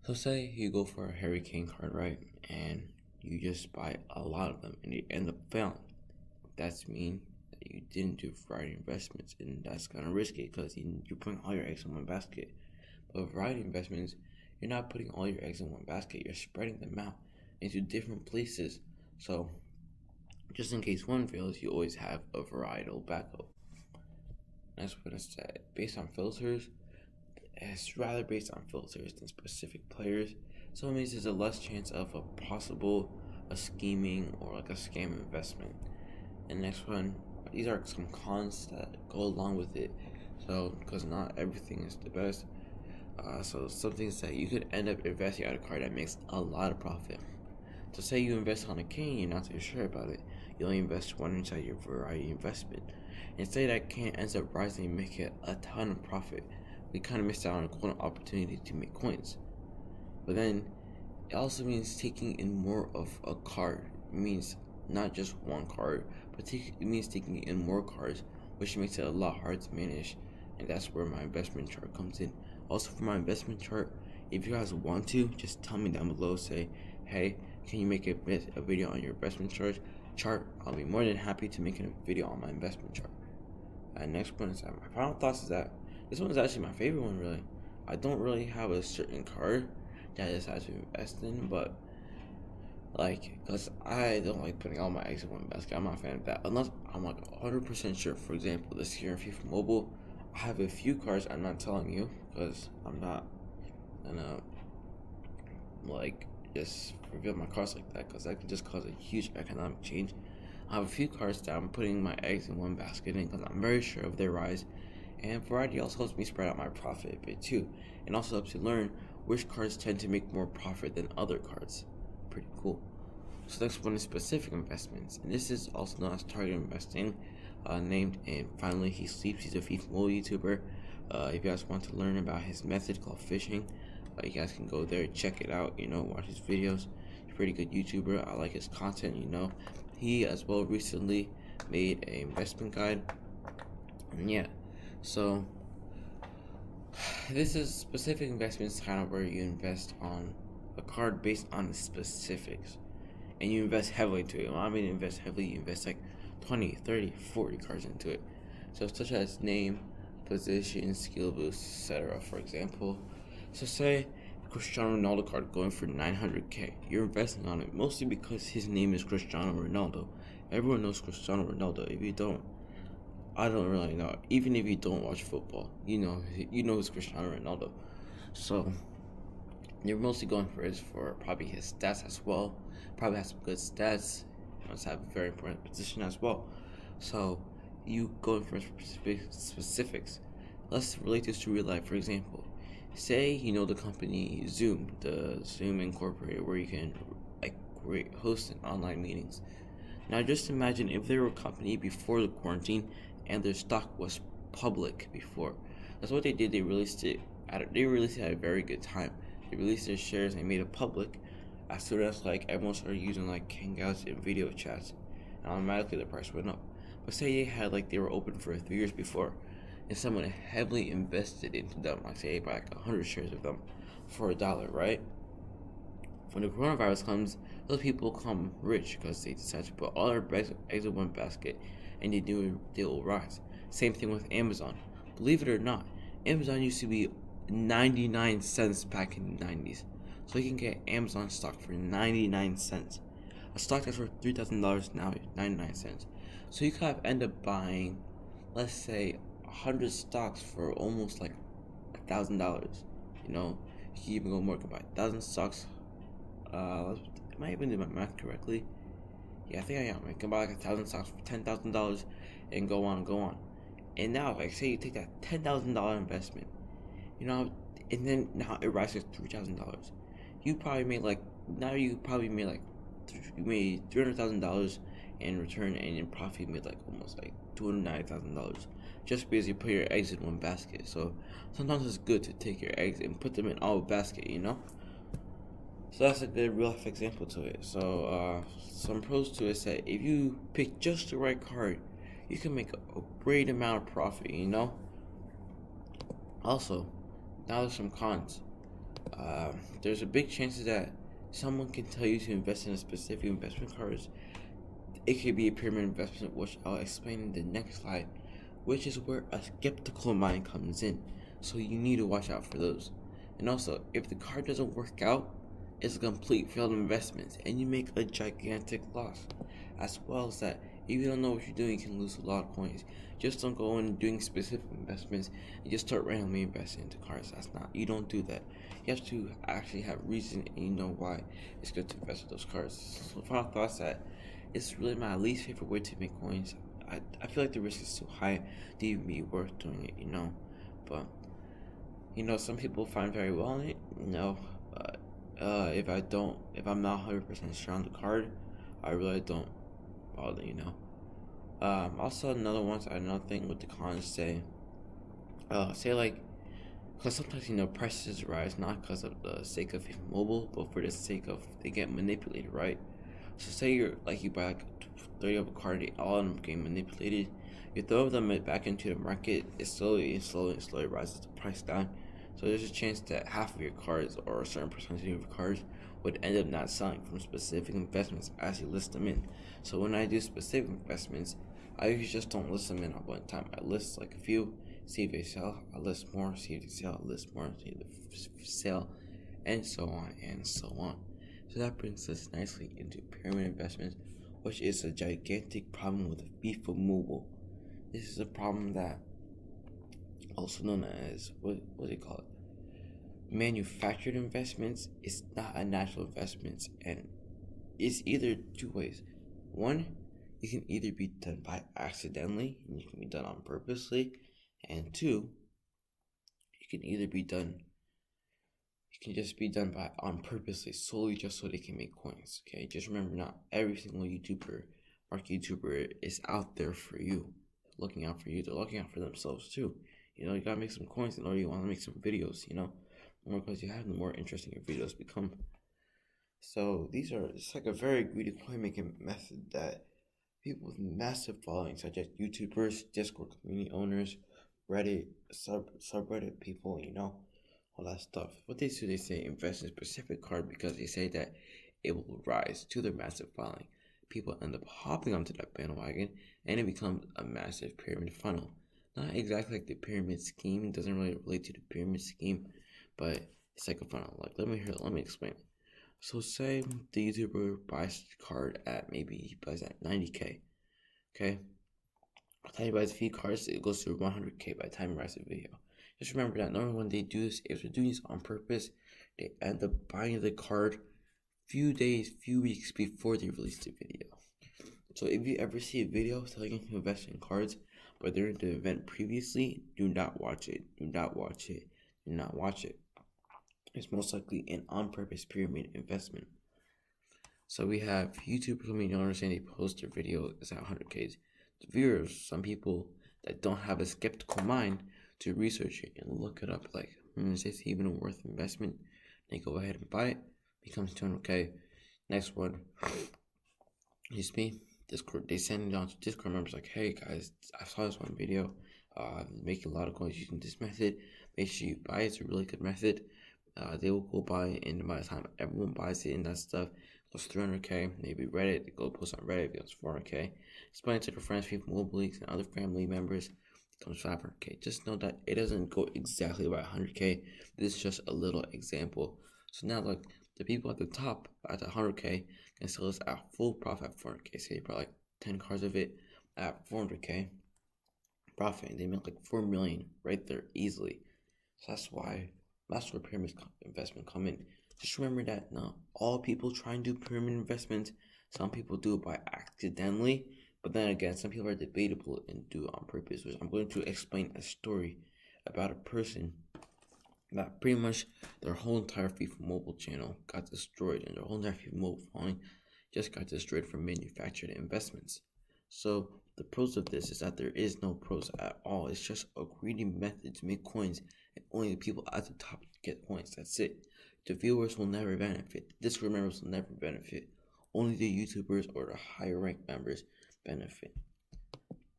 So say you go for a Harry Kane card, right? And you just buy a lot of them and you end up failing. That's mean that you didn't do variety investments, and that's kind of risky because you're putting all your eggs in one basket. But with variety investments, you're not putting all your eggs in one basket, you're spreading them out into different places. So just in case one fails, you always have a varietal backup. That's what it's based on filters. It's rather based on filters than specific players, so it means there's a less chance of a scheming or like a scam investment. And next one, these are some cons that go along with it. So because not everything is the best, so some things that you could end up investing on a card that makes a lot of profit. So say you invest on a cane, you're not too sure about it. You only invest one inside your variety investment. And say that cane ends up rising and make it a ton of profit. We kind of missed out on a golden opportunity to make coins. But then it also means taking in more of a card. It means not just one card, but it means taking in more cards, which makes it a lot harder to manage. And that's where my investment chart comes in. Also, for my investment chart, if you guys want to, just tell me down below. Say, hey, can you make a video on your investment chart? I'll be more than happy to make a video on my investment chart. And next one is my final thoughts is that this one is actually my favorite one. Really, I don't really have a certain card that I decide to invest in, but because I don't like putting all my eggs in one basket. I'm not a fan of that unless I'm like 100% sure. For example, this year in FIFA Mobile, I have a few cards I'm not telling you because I'm not gonna just reveal my cards like that because that could just cause a huge economic change. I have a few cards that I'm putting my eggs in one basket in because I'm very sure of their rise, and variety also helps me spread out my profit a bit too, and also helps you learn which cards tend to make more profit than other cards. Pretty cool. So next one is specific investments, and this is also known as target investing, named and finally he sleeps. He's a FIFA Mobile YouTuber. If you guys want to learn about his method called fishing, you guys can go there, check it out. Watch his videos. He's a pretty good YouTuber. I like his content. He as well recently made an investment guide, and yeah. So this is specific investments, kind of where you invest on a card based on the specifics, and you invest heavily into it. When I mean invest heavily, you invest like 20, 30, 40 cards into it. So such as name, position, skill boost, etc. For example, so say Cristiano Ronaldo card going for 900k. You're investing on it mostly because his name is Cristiano Ronaldo. Everyone knows Cristiano Ronaldo. If you don't, I don't really know. Even if you don't watch football, you know who's Cristiano Ronaldo. So you're mostly going for probably his stats as well. Probably has some good stats. Must have a very important position as well. So you going for specifics. Let's relate this to real life. For example, say the company Zoom, the Zoom Incorporated, where you can host online meetings. Now just imagine if they were a company before the quarantine and their stock was public before. That's what they did. They released it at a very good time. They released their shares and made it public as soon as everyone started using Hangouts and video chats, and automatically the price went up. But say they were open for 3 years before, and someone heavily invested into them, say buy 100 shares of them for $1, right? When the coronavirus comes, those people become rich because they decide to put all their eggs in one basket, and they will rise. Same thing with Amazon. Believe it or not, Amazon used to be 99 cents back in the 90s. So you can get Amazon stock for 99 cents. A stock that's worth $3,000 now is 99 cents. So you could end up buying, let's say, 100 stocks for almost $1,000. You can even go more. You can buy 1,000 stocks. Am I even doing my math correctly? Yeah, I think I am. I can buy 1,000 stocks for $10,000 and go on. And now, say you take that $10,000 investment, and then now it rises to $3,000. You made $300,000 in return, and in profit you made almost $290,000 just because you put your eggs in one basket. So sometimes it's good to take your eggs and put them in all basket. So that's a good real life example to it. So some pros to it say if you pick just the right card, you can make a great amount of profit. Also, now there's some cons. there's a big chance that someone can tell you to invest in a specific investment cards. It could be a pyramid investment, which I'll explain in the next slide, which is where a skeptical mind comes in. So you need to watch out for those. And also, if the card doesn't work out, it's a complete failed investment and you make a gigantic loss. As well as that, if you don't know what you're doing, you can lose a lot of coins. Just don't go in doing specific investments and just start randomly investing into cards. You don't do that. You have to actually have reason and you know why it's good to invest in those cards. So final thoughts that it's really my least favorite way to make coins. I feel like the risk is too high to even be worth doing it. But some people find very well in it. But if I'm not 100% sure on the card, I really don't bother. Also another thing with the cons say like, because sometimes prices rise not because of the sake of FIFA Mobile, but for the sake of they get manipulated, right? So say you buy like 30 of a card, all of them getting manipulated. You throw them back into the market, it slowly rises the price down. So there's a chance that half of your cards or a certain percentage of your cards would end up not selling from specific investments as you list them in. So when I do specific investments, I usually just don't list them in at one time. I list like a few, see if they sell, I list more, see if they sell, I list more, see if they sell, and so on and so on. So that brings us nicely into pyramid investments, which is a gigantic problem with FIFA Mobile. This is a problem that also known as what do they call it? Manufactured investments. It's not a natural investment, and it's either two ways. One, it can either be done by accidentally, and it can be done on purposely, and two, it can either be done. It can just be done by on purposely, solely just so they can make coins. Okay, just remember, not every single market YouTuber is out there for you, looking out for you. They're looking out for themselves too. You gotta make some coins in order you want to make some videos. The more coins you have, the more interesting your videos become. So it's like a very greedy coin making method that people with massive followings, such as YouTubers, Discord community owners, Reddit, subreddit people, all that stuff. What they do, they say invest in a specific card because they say that it will rise to their massive following. People end up hopping onto that bandwagon, and it becomes a massive pyramid funnel. Not exactly like the pyramid scheme. It doesn't really relate to the pyramid scheme, but it's like a funnel. Like, let me explain. So say the YouTuber buys the card at he buys at 90K. Okay? By the time he buys a few cards, it goes to 100K by the time he writes the video. Just remember that normally when they do this, if they're doing this on purpose, they end up buying the card few weeks before they release the video. So if you ever see a video telling you to invest in cards, but during the event previously, do not watch it. Do not watch it. Do not watch it. It's most likely an on-purpose pyramid investment. So we have YouTube community owners saying they post their video is at 100K. The viewers, some people that don't have a skeptical mind to research it and look it up, like, is this even a worth investment? They go ahead and buy it, becomes 200K. Next one, just me. Discord, they send it on to Discord members like, hey guys, I saw this one video, making a lot of coins using this method. Make sure you buy it. It's a really good method. They will go buy it, and by the time everyone buys it and that stuff, it goes 300K. Maybe Reddit, they go post on Reddit, it goes 400K. Explain it to their friends, FIFA Mobile leagues, and other family members, it comes 500K. Just know that it doesn't go exactly by 100K. This is just a little example. So now, look, the people at the top at the 100K can sell this at full profit at 400K. Say you bought like 10 cards of it at 400K profit, and they make like 4 million right there easily. So that's where pyramid investment come in. Just remember that not all people try and do pyramid investments. Some people do it by accidentally, but then again, some people are debatable and do it on purpose. Which I'm going to explain a story about a person that pretty much their whole entire FIFA Mobile channel got destroyed, and their whole entire FIFA Mobile following just got destroyed from manufactured investments. So the pros of this is that there is no pros at all. It's just a greedy method to make coins, and only the people at the top get coins. That's it. The viewers will never benefit. The Discord members will never benefit. Only the YouTubers or the higher ranked members benefit.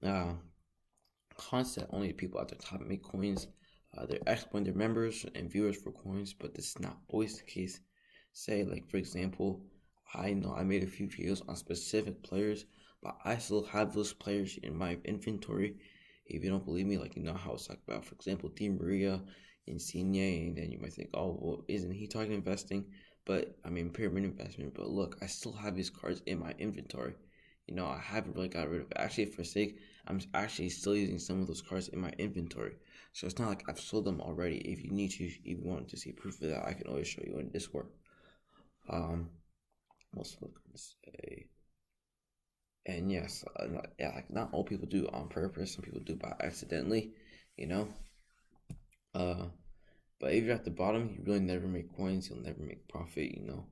Cons that only the people at the top make coins. They're exploiting their members and viewers for coins, but this is not always the case. Say, like, for example, I know I made a few videos on specific players, but I still have those players in my inventory. If you don't believe me, like, you know how it's talked about, for example, 𝚰𝚎𝚎, 𝚤𝚎𝚜, and then you might think, oh, well, isn't he talking investing? But I mean, pyramid investment. But look, I still have these cards in my inventory. You know, I haven't really got rid of it. Actually, for sake, I'm actually still using some of those cards in my inventory. So it's not like I've sold them already. If you need to, if you want to see proof of that, I can always show you in Discord. What's I gonna say? And yes, yeah, like not all people do it on purpose. Some people do it by accidentally, you know. But if you're at the bottom, you really never make coins. You'll never make profit. You know,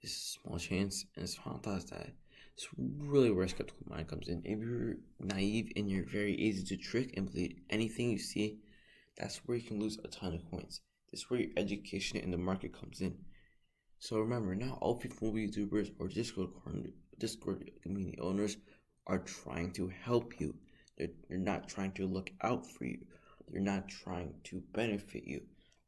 it's a small chance, and it's fantastic that it's really where skeptical mind comes in. If you're naive and you're very easy to trick and believe anything you see, that's where you can lose a ton of coins. This is where your education in the market comes in. So remember, not all FIFA Mobile YouTubers or Discord community owners are trying to help you. They're not trying to look out for you. They're not trying to benefit you.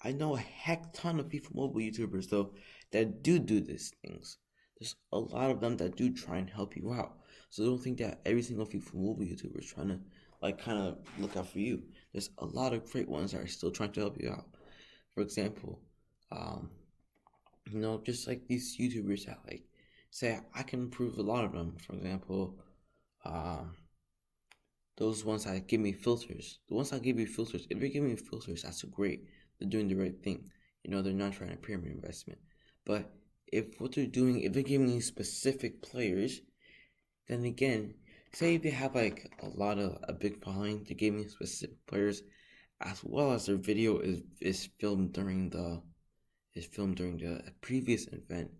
I know a heck ton of FIFA Mobile YouTubers though that do these things. There's a lot of them that do try and help you out. So don't think that every single FIFA Mobile YouTuber is trying to like kind of look out for you. There's a lot of great ones that are still trying to help you out. For example, you know, just like these YouTubers that like say I can improve a lot of them. For example, those ones that give me filters. The ones that give you filters, if they're giving me filters, that's great. They're doing the right thing. You know, they're not trying to pyramid investment. But if what they're doing, if they're giving me specific players, then again, say if they have like a big following, they give me specific players, as well as their video is filmed during the previous event.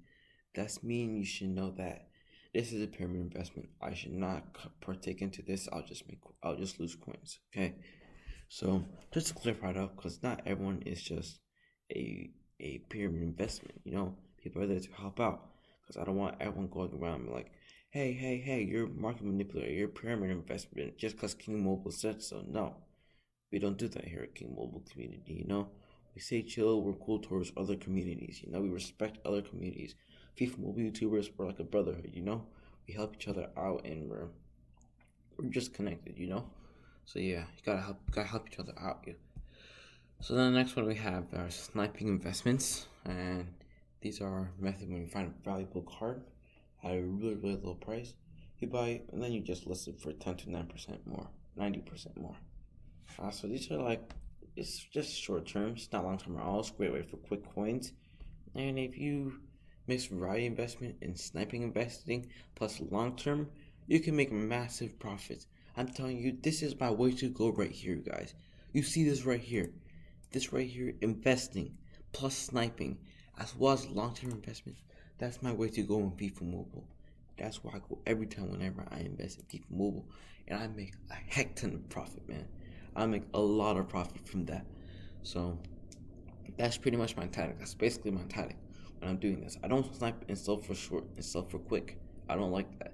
That's mean you should know that this is a pyramid investment. I should not partake into this. I'll just lose coins. Okay, so just to clarify it up, because not everyone is just a pyramid investment. You know, people are there to help out. Because I don't want everyone going around like, hey, you're a market manipulator, you're a pyramid investment just because King Mobile said so. No, we don't do that here at King Mobile community. You know, we say chill, we're cool towards other communities. You know, we respect other communities. FIFA Mobile YouTubers, we're like a brotherhood. You know, we help each other out, and we're just connected. You know, so yeah, you gotta help each other out. Yeah. So then the next one we have are sniping investments, and these are methods when you find a valuable card at a really low price, you buy it, and then you just list it for 10 to 9% more, 90% more. So these are like, it's just short term, it's not long term at all. It's a great way for quick coins. And if you mix variety investment and sniping investing plus long term, you can make massive profits. I'm telling you, this is my way to go right here, guys. You see this right here. This right here, investing plus sniping as well as long term investment. That's my way to go in FIFA Mobile. That's where I go every time whenever I invest in FIFA Mobile, and I make a heck ton of profit, man. I make a lot of profit from that. So that's pretty much my tactic. That's basically my tactic when I'm doing this. I don't snipe and sell for short and sell for quick. I don't like that.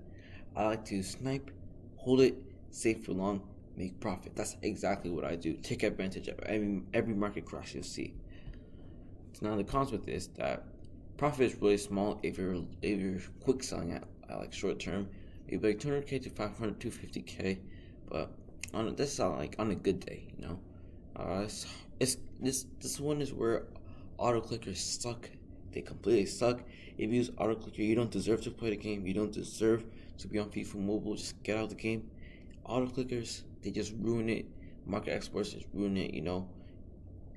I like to snipe, hold it, save for long, make profit. That's exactly what I do. Take advantage of every market crash you'll see. So now the cons with this that profit is really small if you're quick selling at like short term. Maybe like 200K to 500, 250K, but this is like on a good day, you know. This one is where auto clickers suck. They completely suck. If you use auto clicker, you don't deserve to play the game. You don't deserve to be on FIFA Mobile. Just get out of the game. Auto clickers, they just ruin it. Market experts just ruin it. You know,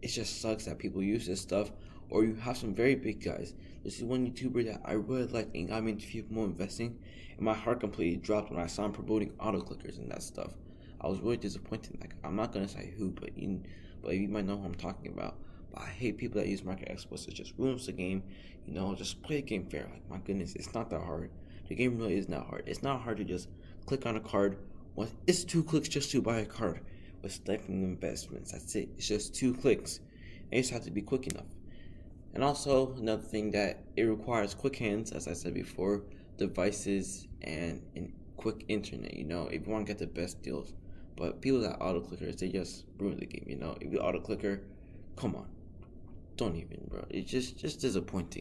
it just sucks that people use this stuff. Or you have some very big guys. This is one YouTuber that I really liked and got me into FIFA Mobile investing, and my heart completely dropped when I saw him promoting auto clickers and that stuff. I was really disappointed. Like, I'm not gonna say who, but you might know who I'm talking about. But I hate people that use market experts. It just ruins the game. You know, just play the game fair. Like, my goodness, it's not that hard. The game really is not hard. It's not hard to just click on a card. It's 2 clicks just to buy a card with Sniping Investments. That's it. It's just 2 clicks. And you just have to be quick enough. And also, another thing that it requires quick hands, as I said before, devices, and quick internet, you know, if you want to get the best deals. But people that auto clickers, they just ruin the game, you know. If you auto clicker, Come on. Don't even, bro. It's just disappointing.